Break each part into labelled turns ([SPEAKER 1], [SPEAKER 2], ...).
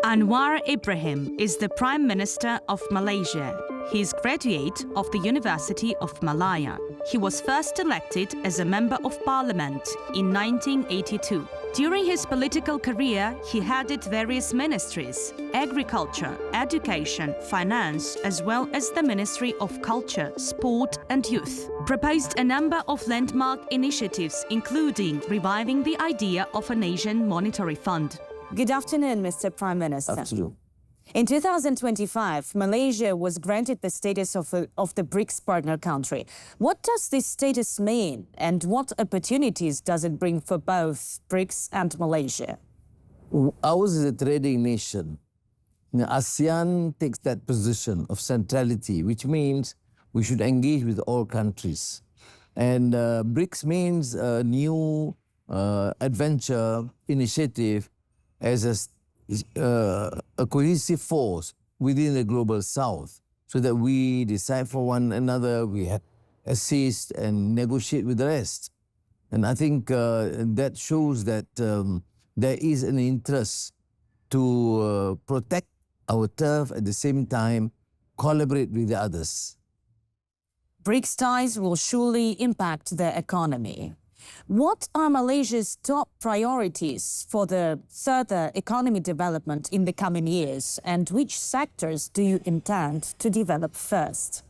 [SPEAKER 1] Anwar Ibrahim is the Prime Minister of Malaysia. He is graduate of the University of Malaya. He was first elected as a Member of Parliament in 1982. During his political career, he headed various ministries: agriculture, education, finance, as well as the Ministry of Culture, Sport and Youth. Proposed a number of landmark initiatives, including reviving the idea of an Asian monetary fund.
[SPEAKER 2] Good afternoon, Mr. Prime Minister.
[SPEAKER 3] Afternoon.
[SPEAKER 2] In 2025, Malaysia was granted the status of the BRICS partner country. What does this status mean, and what opportunities does it bring for both BRICS and Malaysia?
[SPEAKER 3] Ours is a trading nation. ASEAN takes that position of centrality, which means we should engage with all countries. And BRICS means a new adventure initiative as a cohesive force within the global south, so that we decide for one another, we assist and negotiate with the rest. And I think that shows that there is an interest to protect our turf, at the same time collaborate with the others.
[SPEAKER 2] BRICS ties will surely impact the economy. What are Malaysia's top priorities for the further economy development in the coming years, and which sectors do you intend to develop first?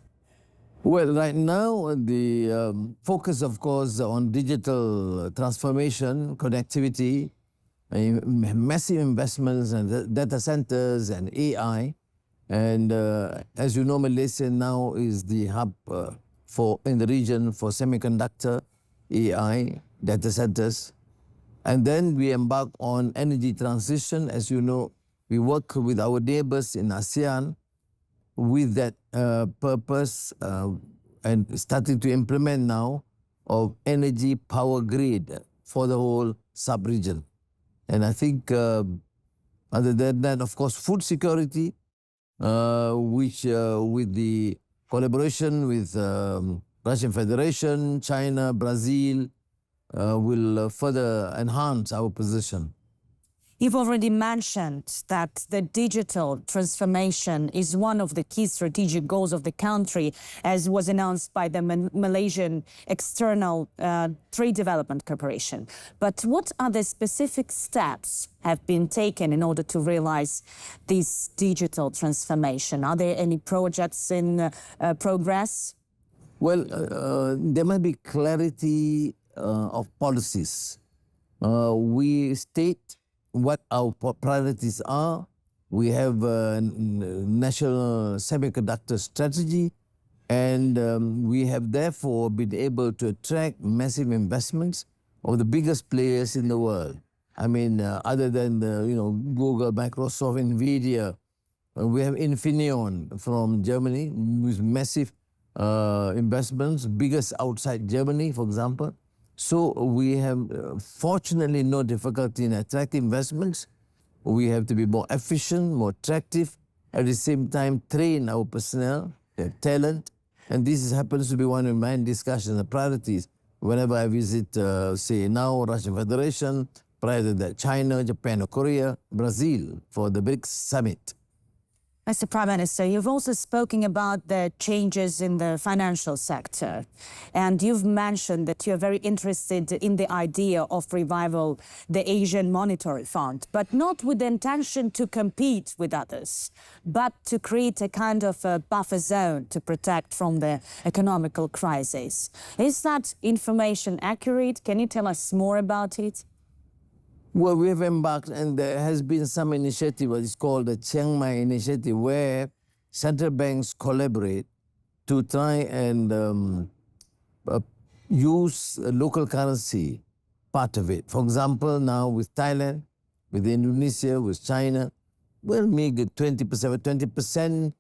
[SPEAKER 3] Well, right now, the focus, of course, on digital transformation, connectivity, massive investments in data centers and AI. And as you know, Malaysia now is the hub in the region for semiconductor, AI, data centers. And then we embark on energy transition. As you know, we work with our neighbors in ASEAN with that purpose and starting to implement now of energy power grid for the whole sub-region. And I think other than that, of course, food security, which with the collaboration with Russian Federation, China, Brazil, will further enhance our position.
[SPEAKER 2] You've already mentioned that the digital transformation is one of the key strategic goals of the country, as was announced by the Malaysian External Trade Development Corporation. But what other specific steps have been taken in order to realize this digital transformation? Are there any projects in progress?
[SPEAKER 3] Well, there must be clarity of policies. We state what our priorities are. We have a national semiconductor strategy, and we have therefore been able to attract massive investments of the biggest players in the world. I mean, other than Google, Microsoft, NVIDIA, we have Infineon from Germany with massive investments, biggest outside Germany, for example. So we have, fortunately, no difficulty in attracting investments. We have to be more efficient, more attractive, at the same time train our personnel, their talent. And this happens to be one of my discussions and priorities whenever I visit, say now, Russian Federation, prior to that, China, Japan, or Korea, Brazil, for the BRICS summit.
[SPEAKER 2] Mr. Prime Minister, you've also spoken about the changes in the financial sector, and you've mentioned that you're very interested in the idea of revival the Asian Monetary Fund, but not with the intention to compete with others, but to create a kind of a buffer zone to protect from the economical crisis. Is that information accurate? Can you tell us more about it?
[SPEAKER 3] Well, we have embarked, and there has been some initiative, what is called the Chiang Mai Initiative, where central banks collaborate to try and use local currency, part of it. For example, now with Thailand, with Indonesia, with China, we'll make 20%, 20%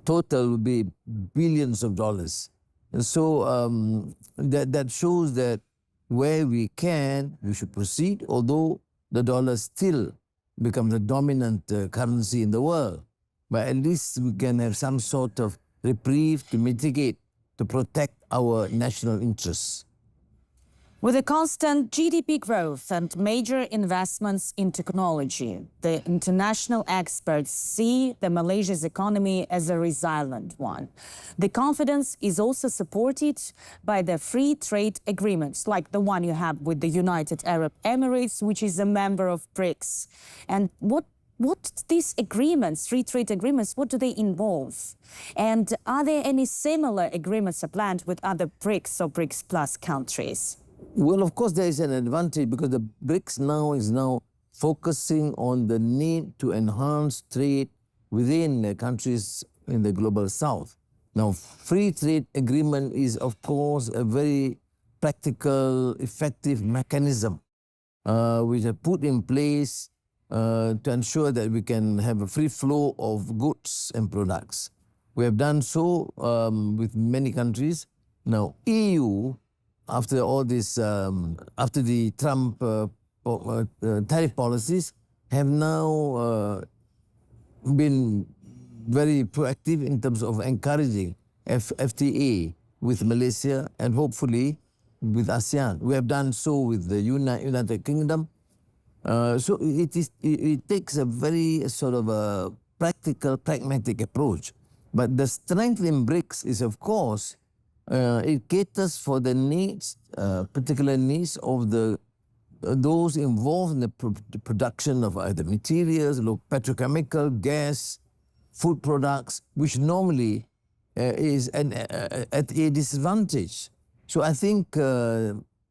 [SPEAKER 3] total will be billions of dollars. And so that shows that where we can, we should proceed, although the dollar still becomes the dominant currency in the world. But at least we can have some sort of reprieve to mitigate, to protect our national interests.
[SPEAKER 2] With a constant GDP growth and major investments in technology, the international experts see the Malaysia's economy as a resilient one. The confidence is also supported by the free trade agreements, like the one you have with the United Arab Emirates, which is a member of BRICS. And what these agreements, free trade agreements, what do they involve? And are there any similar agreements planned with other BRICS or BRICS Plus countries?
[SPEAKER 3] Well, of course, there is an advantage because the BRICS is now focusing on the need to enhance trade within the countries in the global south. Now, free trade agreement is, of course, a very practical, effective mechanism which are put in place to ensure that we can have a free flow of goods and products. We have done so with many countries. Now, EU, after all this, after the Trump tariff policies, have now been very proactive in terms of encouraging FTA with Malaysia and hopefully with ASEAN. We have done so with the United Kingdom. So it takes a very sort of a practical, pragmatic approach. But the strength in BRICS is, of course, it caters for the needs, particular needs of those involved in the production of either materials, petrochemical, gas, food products, which normally is at a disadvantage. So I think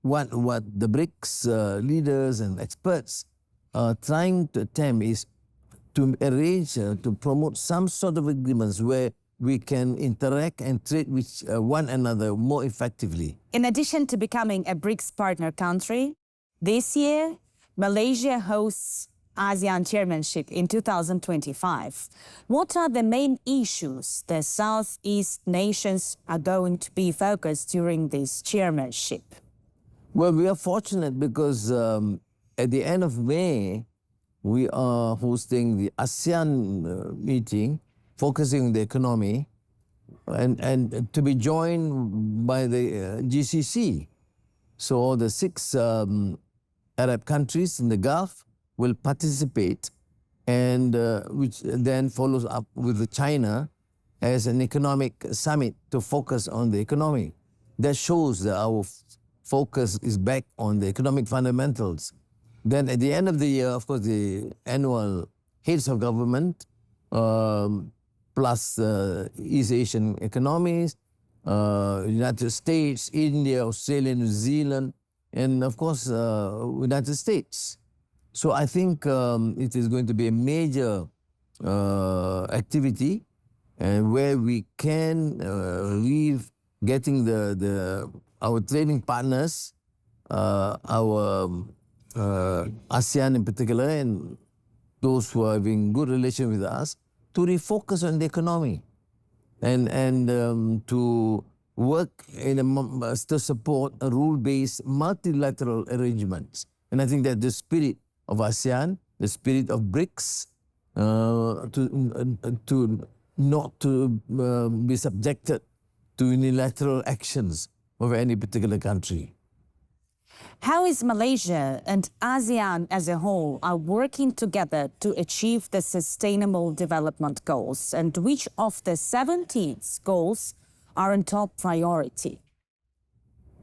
[SPEAKER 3] what the BRICS leaders and experts are trying to attempt is to arrange, to promote some sort of agreements where we can interact and trade with one another more effectively.
[SPEAKER 2] In addition to becoming a BRICS partner country, this year, Malaysia hosts ASEAN chairmanship in 2025. What are the main issues the Southeast nations are going to be focused during this chairmanship?
[SPEAKER 3] Well, we are fortunate because at the end of May, we are hosting the ASEAN meeting, focusing on the economy, and to be joined by the GCC. So all the 6 Arab countries in the Gulf will participate, and which then follows up with China as an economic summit to focus on the economy. That shows that our focus is back on the economic fundamentals. Then at the end of the year, of course, the annual heads of government, plus East Asian economies, United States, India, Australia, New Zealand, and of course, United States. So I think it is going to be a major activity where we can leave getting our trading partners, our ASEAN in particular, and those who are having good relation with us, to refocus on the economy and to work to support a rule-based multilateral arrangements. And I think that the spirit of ASEAN, the spirit of BRICS, to not to be subjected to unilateral actions of any particular country.
[SPEAKER 2] How is Malaysia and ASEAN as a whole are working together to achieve the Sustainable Development Goals, and which of the 17 goals are in top priority?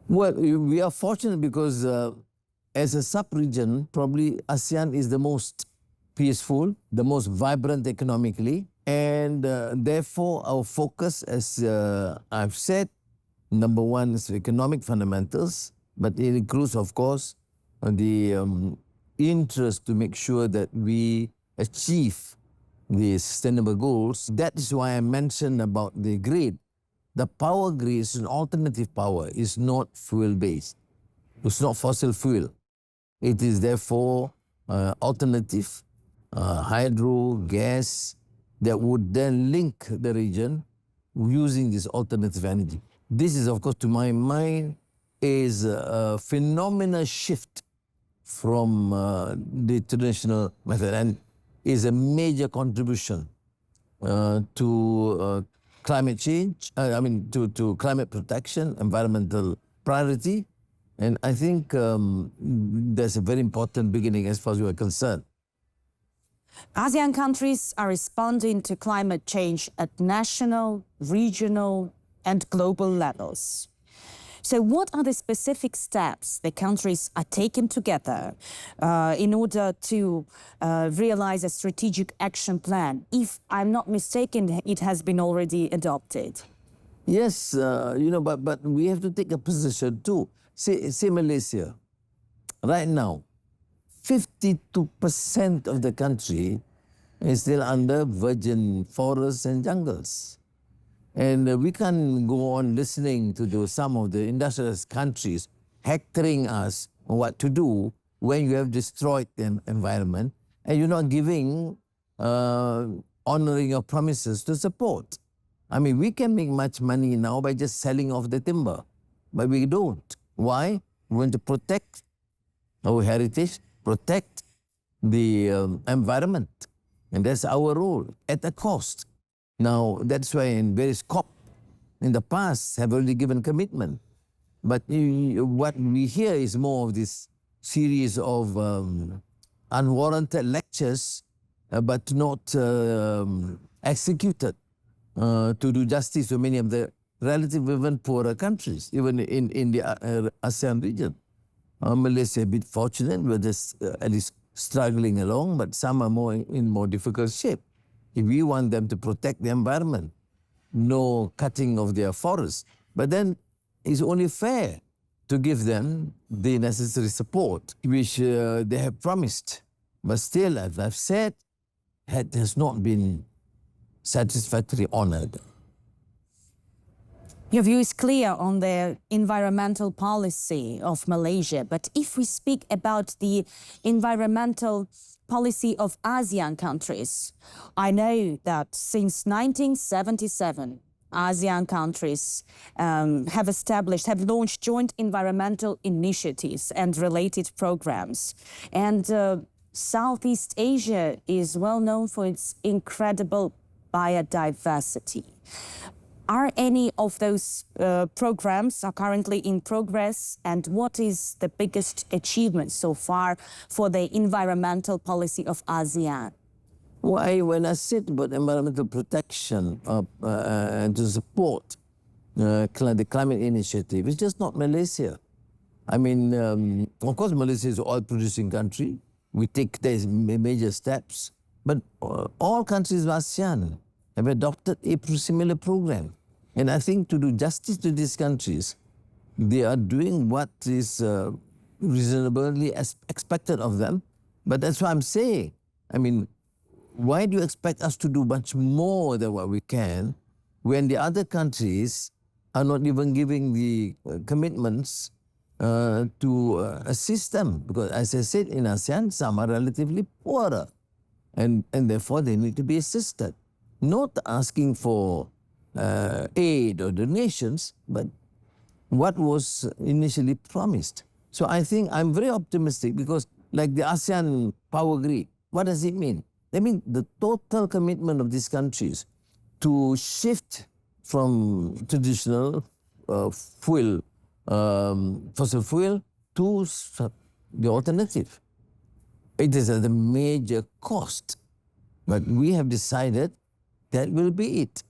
[SPEAKER 3] Well, we are fortunate because as a sub-region, probably ASEAN is the most peaceful, the most vibrant economically, and therefore our focus, as I've said, number one is economic fundamentals, but it includes, of course, the interest to make sure that we achieve the sustainable goals. That is why I mentioned about the grid. The power grid is an alternative power. It's not fuel-based. It's not fossil fuel. It is therefore alternative, hydro, gas, that would then link the region using this alternative energy. This is, of course, to my mind, is a phenomenal shift from the traditional method and is a major contribution to climate change, to climate protection, environmental priority, And I think that's a very important beginning as far as we are concerned.
[SPEAKER 2] ASEAN countries are responding to climate change at national, regional, and global levels. So what are the specific steps the countries are taking together in order to realize a strategic action plan? If I'm not mistaken, it has been already adopted.
[SPEAKER 3] Yes, but we have to take a position too. Say Malaysia. Right now, 52% of the country is still under virgin forests and jungles. And we can't go on listening to some of the industrialist countries hectoring us on what to do when you have destroyed the environment and you're not giving, honoring your promises to support. I mean, we can make much money now by just selling off the timber, but we don't. Why? We want to protect our heritage, protect the environment. And that's our role at a cost. Now, that's why in various COP in the past have already given commitment. But what we hear is more of this series of unwarranted lectures, but not executed to do justice to many of the relatively even poorer countries, even in the ASEAN region. Malaysia a bit fortunate, we're just at least struggling along, but some are in more difficult shape. If we want them to protect the environment, no cutting of their forests, but then it's only fair to give them the necessary support which they have promised. But still, as I've said, it has not been satisfactorily honored.
[SPEAKER 2] Your view is clear on the environmental policy of Malaysia, but if we speak about the environmental policy of ASEAN countries, I know that since 1977, ASEAN countries have launched joint environmental initiatives and related programs. And Southeast Asia is well known for its incredible biodiversity. Are any of those programs are currently in progress, and what is the biggest achievement so far for the environmental policy of ASEAN?
[SPEAKER 3] Why, when I said about environmental protection and to support the climate initiative, it's just not Malaysia. I mean, of course, Malaysia is an oil-producing country. We take these major steps, but all countries of ASEAN have adopted a similar program. And I think to do justice to these countries, they are doing what is reasonably expected of them. But that's what I'm saying. I mean, why do you expect us to do much more than what we can when the other countries are not even giving the commitments to assist them? Because as I said, in ASEAN, some are relatively poorer. And therefore, they need to be assisted. Not asking for aid or donations, but what was initially promised. So I think I'm very optimistic because like the ASEAN power grid, what does it mean? I mean the total commitment of these countries to shift from traditional fossil fuel to the alternative. It is at a major cost, but we have decided that will be it.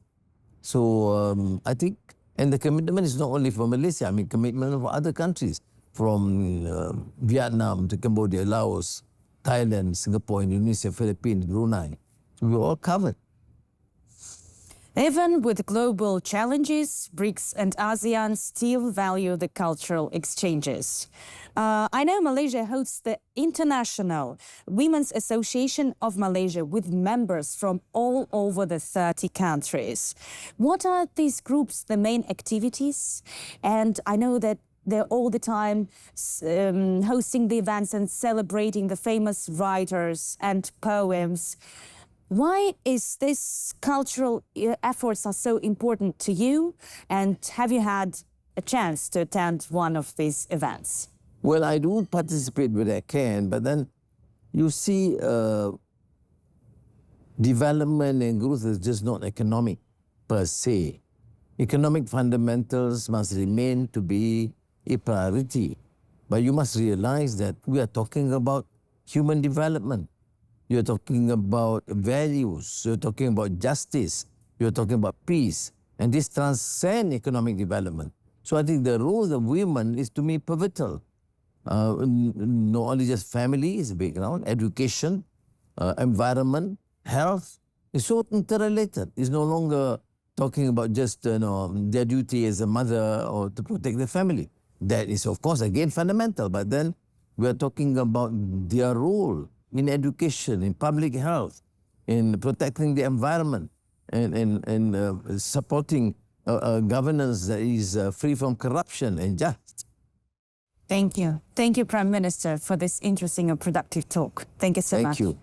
[SPEAKER 3] So I think, and the commitment is not only for Malaysia, I mean commitment for other countries, from Vietnam to Cambodia, Laos, Thailand, Singapore, Indonesia, Philippines, Brunei. We're all covered.
[SPEAKER 2] Even with global challenges, BRICS and ASEAN still value the cultural exchanges. I know Malaysia hosts the International Women's Association of Malaysia with members from all over the 30 countries. What are these groups, the main activities? And I know that they're all the time hosting the events and celebrating the famous writers and poems. Why is this cultural efforts are so important to you? And have you had a chance to attend one of these events?
[SPEAKER 3] Well, I do participate when I can, but then you see development and growth is just not economic per se. Economic fundamentals must remain to be a priority. But you must realize that we are talking about human development. You're talking about values. You're talking about justice. You're talking about peace. And this transcends economic development. So I think the role of women is, to me, pivotal. Not only just family is a background, education, environment, health, is so interrelated. It's no longer talking about just their duty as a mother or to protect the family. That is, of course, again, fundamental. But then we are talking about their role in education, in public health, in protecting the environment, and supporting governance that is free from corruption and just.
[SPEAKER 2] Thank you. Thank you, Prime Minister, for this interesting and productive talk. Thank you so much.
[SPEAKER 3] Thank you.